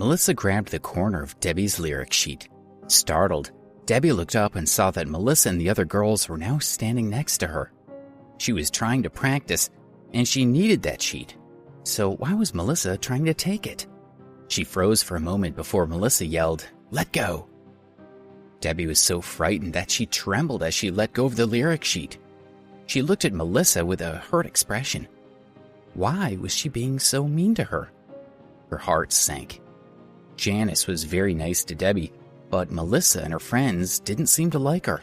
Melissa grabbed the corner of Debbie's lyric sheet. Startled, Debbie looked up and saw that Melissa and the other girls were now standing next to her. She was trying to practice, and she needed that sheet. So why was Melissa trying to take it? She froze for a moment before Melissa yelled, "Let go!" Debbie was so frightened that she trembled as she let go of the lyric sheet. She looked at Melissa with a hurt expression. Why was she being so mean to her? Her heart sank. Janice was very nice to Debbie, but Melissa and her friends didn't seem to like her.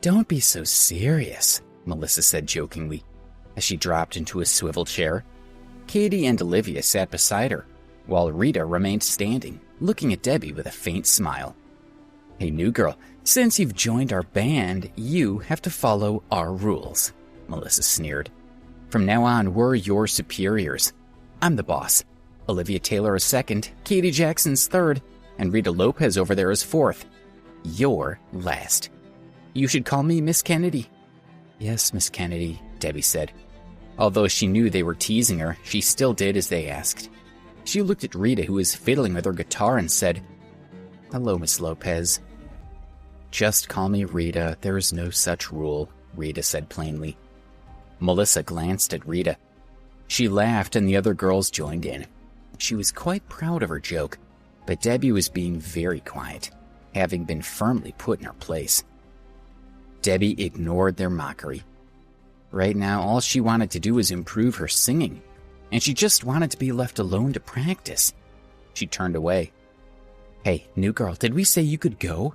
"Don't be so serious," Melissa said jokingly, as she dropped into a swivel chair. Katie and Olivia sat beside her, while Rita remained standing, looking at Debbie with a faint smile. "Hey, new girl, since you've joined our band, you have to follow our rules," Melissa sneered. "From now on, we're your superiors. I'm the boss. Olivia Taylor is second, Katie Jackson's third, and Rita Lopez over there is fourth. You're last. You should call me Miss Kennedy." "Yes, Miss Kennedy," Debbie said. Although she knew they were teasing her, she still did as they asked. She looked at Rita, who was fiddling with her guitar, and said, "Hello, Miss Lopez." "Just call me Rita. There is no such rule," Rita said plainly. Melissa glanced at Rita. She laughed, and the other girls joined in. She was quite proud of her joke, but Debbie was being very quiet, having been firmly put in her place. Debbie ignored their mockery. Right now, all she wanted to do was improve her singing, and she just wanted to be left alone to practice. She turned away. "Hey, new girl, did we say you could go?"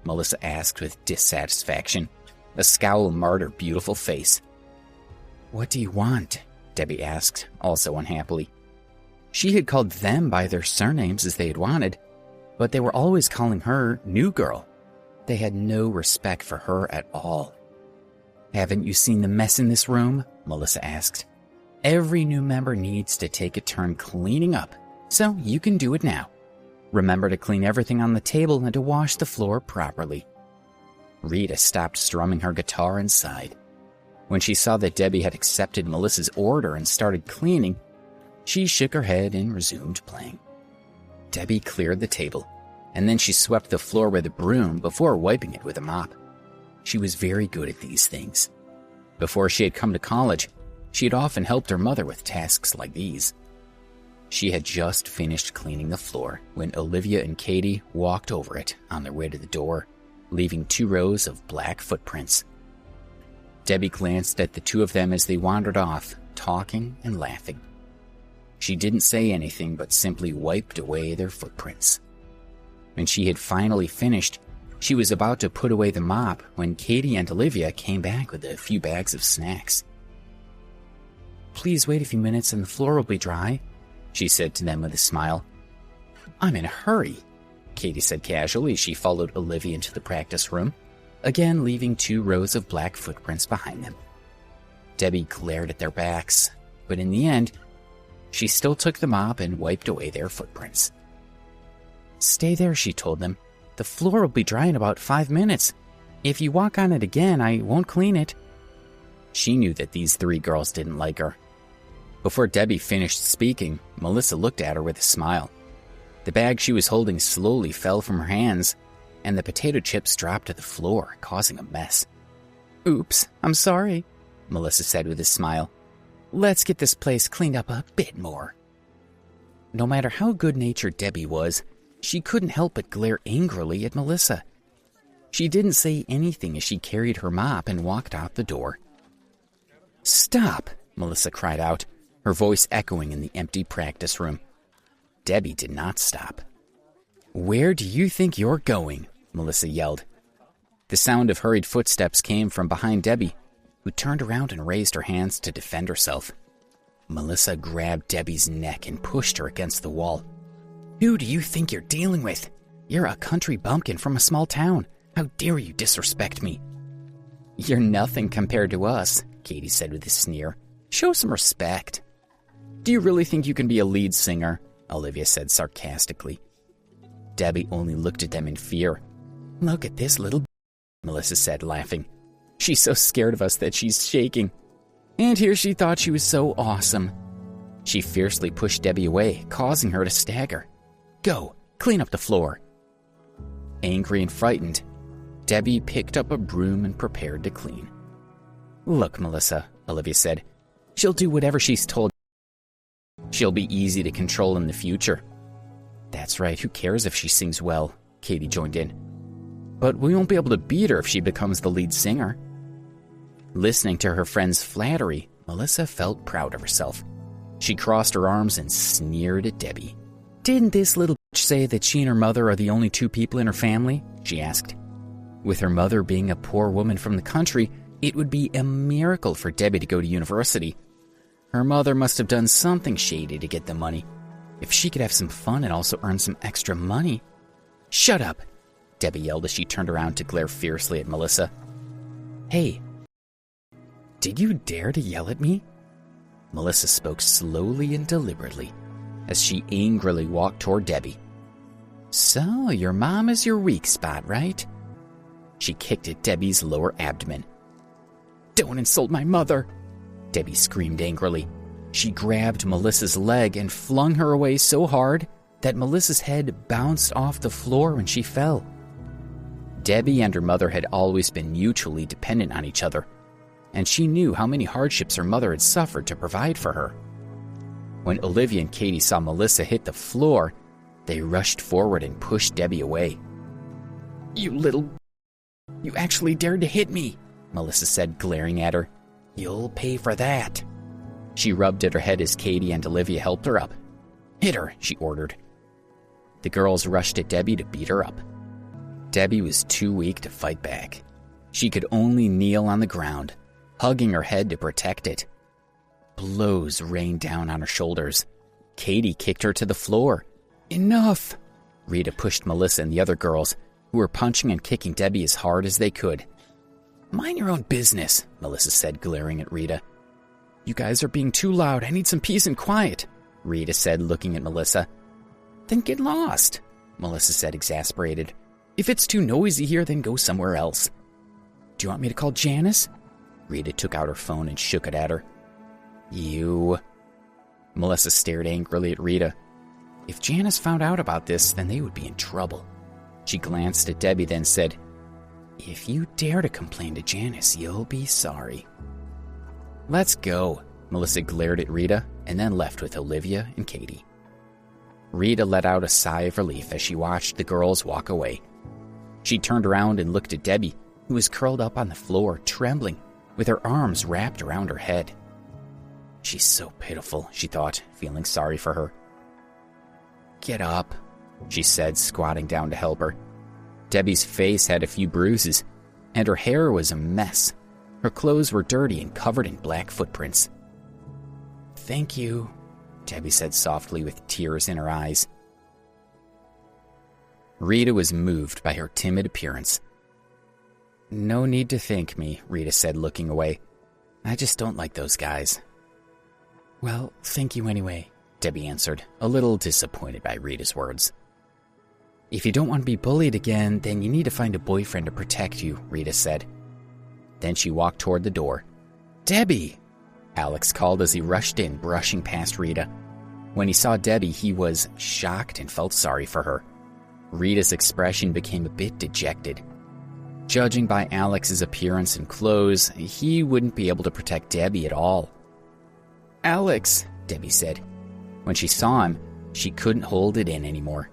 Melissa asked with dissatisfaction. A scowl marred her beautiful face. "What do you want?" Debbie asked, also unhappily. She had called them by their surnames as they had wanted, but they were always calling her New Girl. They had no respect for her at all. "Haven't you seen the mess in this room?" Melissa asked. "Every new member needs to take a turn cleaning up, so you can do it now. Remember to clean everything on the table and to wash the floor properly." Rita stopped strumming her guitar and sighed. When she saw that Debbie had accepted Melissa's order and started cleaning, she shook her head and resumed playing. Debbie cleared the table, and then she swept the floor with a broom before wiping it with a mop. She was very good at these things. Before she had come to college, she had often helped her mother with tasks like these. She had just finished cleaning the floor when Olivia and Katie walked over it on their way to the door, leaving 2 rows of black footprints. Debbie glanced at the 2 of them as they wandered off, talking and laughing. She didn't say anything but simply wiped away their footprints. When she had finally finished, she was about to put away the mop when Katie and Olivia came back with a few bags of snacks. "Please wait a few minutes and the floor will be dry," she said to them with a smile. "I'm in a hurry," Katie said casually as she followed Olivia into the practice room, again leaving 2 rows of black footprints behind them. Debbie glared at their backs, but in the end, she still took the mop and wiped away their footprints. "Stay there," she told them. "The floor will be dry in about 5 minutes. If you walk on it again, I won't clean it." She knew that these 3 girls didn't like her. Before Debbie finished speaking, Melissa looked at her with a smile. The bag she was holding slowly fell from her hands, and the potato chips dropped to the floor, causing a mess. "Oops, I'm sorry," Melissa said with a smile. "Let's get this place cleaned up a bit more." No matter how good-natured Debbie was, she couldn't help but glare angrily at Melissa. She didn't say anything as she carried her mop and walked out the door. "Stop!" Melissa cried out, her voice echoing in the empty practice room. Debbie did not stop. "Where do you think you're going?" Melissa yelled. The sound of hurried footsteps came from behind Debbie, who turned around and raised her hands to defend herself. Melissa grabbed Debbie's neck and pushed her against the wall. "Who do you think you're dealing with? You're a country bumpkin from a small town. How dare you disrespect me?" "You're nothing compared to us," Katie said with a sneer. "Show some respect." "Do you really think you can be a lead singer?" Olivia said sarcastically. Debbie only looked at them in fear. "Look at this little Melissa said, laughing. "She's so scared of us that she's shaking. And here she thought she was so awesome." She fiercely pushed Debbie away, causing her to stagger. Go, clean up the floor." Angry and frightened, Debbie picked up a broom and prepared to clean. "Look, Melissa," Olivia said, "she'll do whatever she's told. She'll be easy to control in the future." "That's right, who cares if she sings well?" Katie joined in. "But we won't be able to beat her if she becomes the lead singer." Listening to her friend's flattery, Melissa felt proud of herself. She crossed her arms and sneered at Debbie. "Didn't this little bitch say that she and her mother are the only two people in her family?" she asked. With her mother being a poor woman from the country, it would be a miracle for Debbie to go to university. Her mother must have done something shady to get the money. If she could have some fun and also earn some extra money. "Shut up," Debbie yelled as she turned around to glare fiercely at Melissa. "Hey, did you dare to yell at me?" Melissa spoke slowly and deliberately as she angrily walked toward Debbie. "So, your mom is your weak spot, right?" She kicked at Debbie's lower abdomen. "Don't insult my mother," Debbie screamed angrily. She grabbed Melissa's leg and flung her away so hard that Melissa's head bounced off the floor when she fell. Debbie and her mother had always been mutually dependent on each other, and she knew how many hardships her mother had suffered to provide for her. When Olivia and Katie saw Melissa hit the floor, they rushed forward and pushed Debbie away. You actually dared to hit me," Melissa said, glaring at her. "You'll pay for that." She rubbed at her head as Katie and Olivia helped her up. "Hit her," she ordered. The girls rushed at Debbie to beat her up. Debbie was too weak to fight back. She could only kneel on the ground, hugging her head to protect it. Blows rained down on her shoulders. Katie kicked her to the floor. "Enough!" Rita pushed Melissa and the other girls, who were punching and kicking Debbie as hard as they could. "Mind your own business," Melissa said, glaring at Rita. "You guys are being too loud. I need some peace and quiet," Rita said, looking at Melissa. "Then get lost," Melissa said, exasperated. "If it's too noisy here, then go somewhere else." "Do you want me to call Janice?" Rita took out her phone and shook it at her. "You..." Melissa stared angrily at Rita. If Janice found out about this, then they would be in trouble. She glanced at Debbie, then said, "If you dare to complain to Janice, you'll be sorry." "Let's go," Melissa glared at Rita, and then left with Olivia and Katie. Rita let out a sigh of relief as she watched the girls walk away. She turned around and looked at Debbie, who was curled up on the floor, trembling, with her arms wrapped around her head. "She's so pitiful," she thought, feeling sorry for her. "Get up," she said, squatting down to help her. Debbie's face had a few bruises, and her hair was a mess. Her clothes were dirty and covered in black footprints. "Thank you," Debbie said softly with tears in her eyes. Rita was moved by her timid appearance. "No need to thank me," Rita said, looking away. "I just don't like those guys." "Well, thank you anyway," Debbie answered, a little disappointed by Rita's words. "If you don't want to be bullied again, then you need to find a boyfriend to protect you," Rita said. Then she walked toward the door. "Debbie!" Alex called as he rushed in, brushing past Rita. When he saw Debbie, he was shocked and felt sorry for her. Rita's expression became a bit dejected. Judging by Alex's appearance and clothes, he wouldn't be able to protect Debbie at all. "Alex," Debbie said. When she saw him, she couldn't hold it in anymore.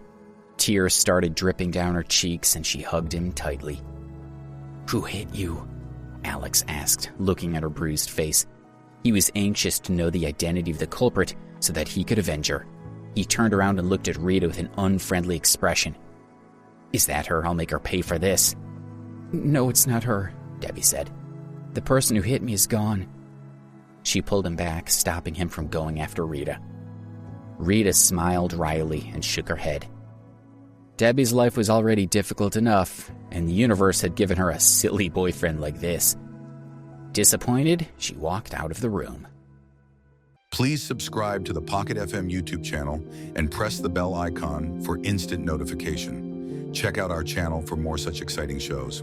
Tears started dripping down her cheeks and she hugged him tightly. "Who hit you?" Alex asked, looking at her bruised face. He was anxious to know the identity of the culprit so that he could avenge her. He turned around and looked at Rita with an unfriendly expression. "Is that her? I'll make her pay for this." "No, it's not her," Debbie said. "The person who hit me is gone." She pulled him back, stopping him from going after Rita. Rita smiled wryly and shook her head. Debbie's life was already difficult enough, and the universe had given her a silly boyfriend like this. Disappointed, she walked out of the room. Please subscribe to the Pocket FM YouTube channel and press the bell icon for instant notification. Check out our channel for more such exciting shows.